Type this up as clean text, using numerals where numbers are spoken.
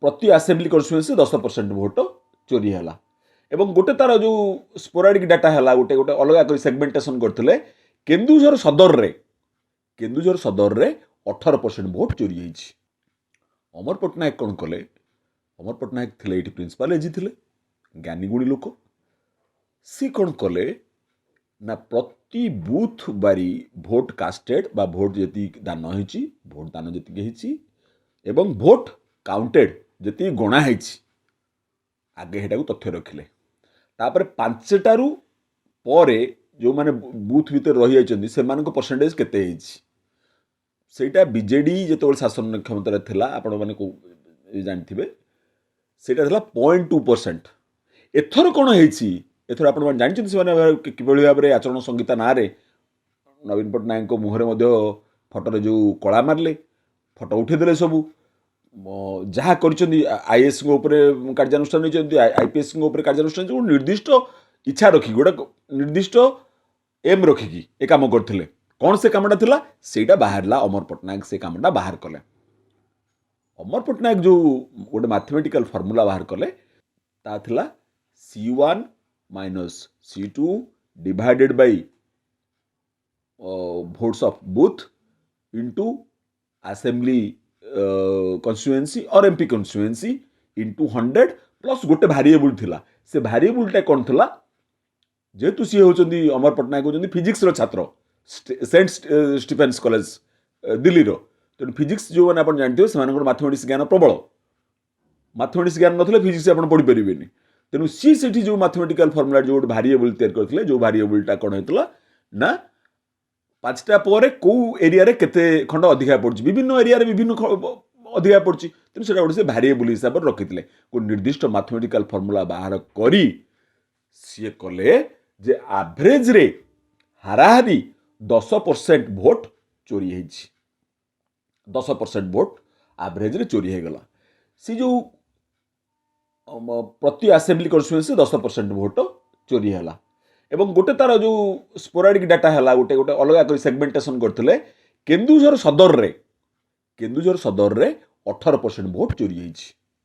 प्रति assembly constituency 10% vote चोरी है एवं गोटे तार जो स्पोराडिक डाटा है गोटे गोटे अलग सेगमेंटेशन करते केन्दुझर सदर रे 18% भोट चोरी होती। अमर पट्टनायक कौन कले? अमर पट्टनायक थे ये प्रिंसिपाल एजी थे ज्ञानी गुणी लोक। सी कौन कले ना प्रति बूथ बारी भोट कास्टेड बा भोट जी दान होती भोट दान जी एवं भोट काउंटेड जी गणा आगे हेटा तथ्य रखिले। तापर 5टारू परे जो माने बूथ भीतर रही जाइछन्ती सेमान को परसेंटेज केते हिची सेटा बीजेडी जो शासन क्षमता थिला आपण माने को जानथिबे सेटा थिला 0.2%। एथर कोन हेची एथर आपण माने जानछन्ती से माने किबळी भाबरे आचरण संहिता ना रे नवीन पट्टनायक को मुहरे मध्य फोटो जो कला मारले फोटो उठे देले सबू जहाँ कर आईएएस कार्यानुष्ठान आईपीएस कार्यानुष्ठान निर्दिष्ट इच्छा रखी गोटे निर्दिष्ट एम रखिकी ए कम करते कौन से कामटा थिला सेटा बाहर अमर पट्टनायक से कामटा बाहर कले। अमर पट्टनायक जो गोटे मैथमेटिकल फॉर्मूला बाहर कले ता थिला C1 minus C2 divided by votes of booth into assembly constituency और एमपी constituency into 100 प्लस गोटे भारिएबल थिला। से भारिएबलटा कौन थिला जेहेतु सी होचंदी अमर पट्टनायक होचंदी फिजिक्स रो छात्र सेंट स्टीफेंस कॉलेज दिल्ली रो तो फिजिक्स जो मैंने आप जानते हो से मैथमेटिक्स ज्ञान प्रबल मैथमेटिक्स ज्ञान नथिले फिजिक्स आप पढ़ी पारिबेनी तेणु सी सेठी जो मैथमेटिकल फॉर्मूला जो भारिएबल तैयार करथिले जो भारिएबलटा कौन होइतला ना 5टा पर कौ एरिया रे केते खंड अधिका पड़छ विभिन्न एरिया रे विभिन्न अधिका पड़छ तेणु से गोटे से भारिएबल हिसाब से रखिथिले को निर्दिष्ट मैथमेटिकल फॉर्मूला बाहर करी सी कले जे एवरेज रे हाराहारी 10% भोट चोरी होइछि 10% भोट एवरेज रे चोरी हो गला। सी जो प्रति आसेम्बली कन्स्टिट्युएंसी 10% भोट चोरी है एवं गोटे तार जो स्पोराडिक डाटा है गोटे गोटे अलग सेगमेंटेशन करते केन्दुझर सदर रे 18% भोट चोरी होती।